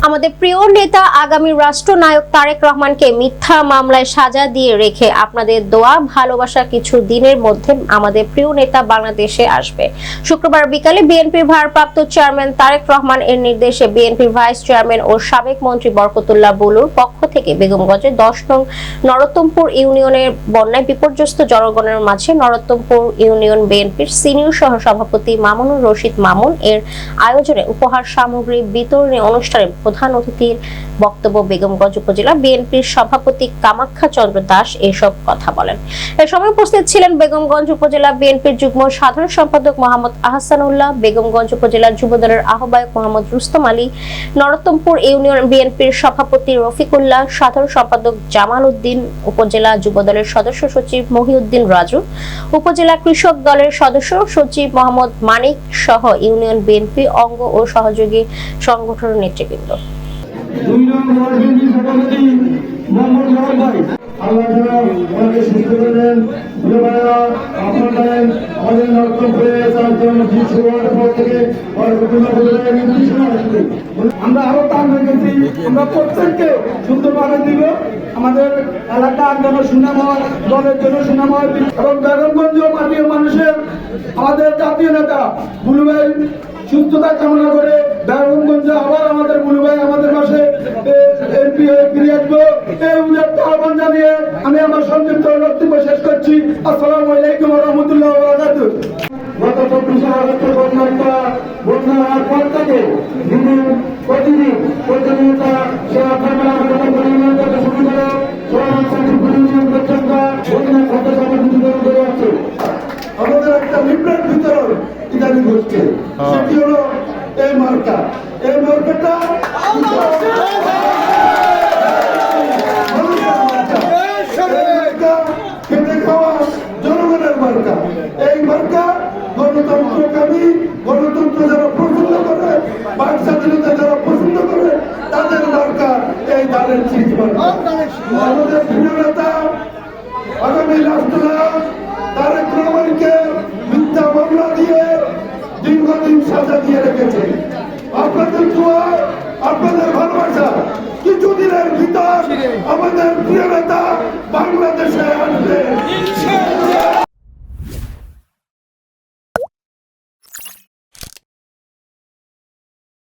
আমাদের প্রিয় নেতা আগামী রাষ্ট্রনায়ক তারেক রহমানকে মিথ্যা মামলায় সাজা দিয়ে রেখে আপনাদের দোয়া ভালোবাসা কিছু দিনের মধ্যে আমাদের প্রিয় নেতা বাংলাদেশে আসবে। শুক্রবার বিকালে বিএনপির ভারপ্রাপ্ত চেয়ারম্যান তারেক রহমান এর নির্দেশে বিএনপির ভাইস চেয়ারম্যান ও সাবেক মন্ত্রী বরকতুল্লাহ বুলুর পক্ষ থেকে বেগমগঞ্জে 10 নং নরোত্তমপুর ইউনিয়নের বন্যায় বিপর্যস্ত জনগণের মাঝে নরোত্তমপুর ইউনিয়ন বিএনপির সিনিয়র সহ সভাপতি মামুনুর রশিদ মামুন এর আয়োজনে উপহার সামগ্রী বিতরণী অনুষ্ঠানে প্রধান অতিথির বক্তব্য বেগমগঞ্জ উপজেলা বিএনপির সভাপতি কামাখ্যা চন্দ্র দাস এসব কথা বলেন। এ সময় উপস্থিত ছিলেন বেগমগঞ্জ উপজেলা বিএনপির যুগ্ম সাধারণ সম্পাদক মোহাম্মদ আহসানুল্লাহ, বেগমগঞ্জ উপজেলা যুবদলের আহ্বায়ক মোহাম্মদ রুস্তম আলী, নরোত্তমপুর ইউনিয়ন বিএনপির সভাপতি রফিকুল্লাহ, সাধারণ সম্পাদক জামাল উদ্দিন, উপজেলা যুবদলের সদস্য সচিব মহিউদ্দিন রাজু, উপজেলা কৃষক দলের সদস্য সচিব মোহাম্মদ মানিক সহ ইউনিয়ন বিএনপি অঙ্গ ও সহযোগী সংগঠনের নেতৃবৃন্দ। আমরা আরো তার রেখেছি, আমরা প্রত্যেককে সুন্দরভাবে দিব। আমাদের এলাকার জন্য সুনাময়, দলের জন্য সুনাময় এবং বেগমগঞ্জ মাটির মানুষের আমাদের জাতীয় নেতা বুলু ভাই সুস্থতা কামনা করে বেগমগঞ্জে আবার আমাদের বুলু ভাই আমাদের পাশে এমপি হয়ে ফিরে আসবো এই উদ্যোগ আহ্বান জানিয়ে আমি আমার সংক্ষিপ্ত বক্তব্য শেষ করছি। আসসালামু আলাইকুম ওয়া রাহমাতুল্লাহি ওয়া বারাকাতুহু। গত 24 আগস্টের বন্যার পর থেকে প্রতিদিন প্রতিনিয়তা সে আপনারা শুরু করে আমাদের একটা লিফলেট বিতরণ ইত্যাদি ঘটছে, সেটি হলো এই মার্কা। এই মার্কাটা খেতে খাওয়া জনগণের মার্কা। এই মার্কা গণতন্ত্রকামী, গণতন্ত্র যারা পছন্দ করে, বাক স্বাধীনতা যারা পছন্দ করে, তাদের মার্কা এই ধানের শীষ মার্কা। আমাদের প্রিয় নেতা আগামী রাষ্ট্রনায়ক তারেক রহমানকে মিথ্যা মামলা দিয়ে দীর্ঘদিন সাজা দিয়ে রেখেছে। আপনাদের দোয়া, আপনাদের ভালোবাসা কিছুদিনের ভিতর আমাদের প্রিয় নেতা বাংলাদেশে আসবে।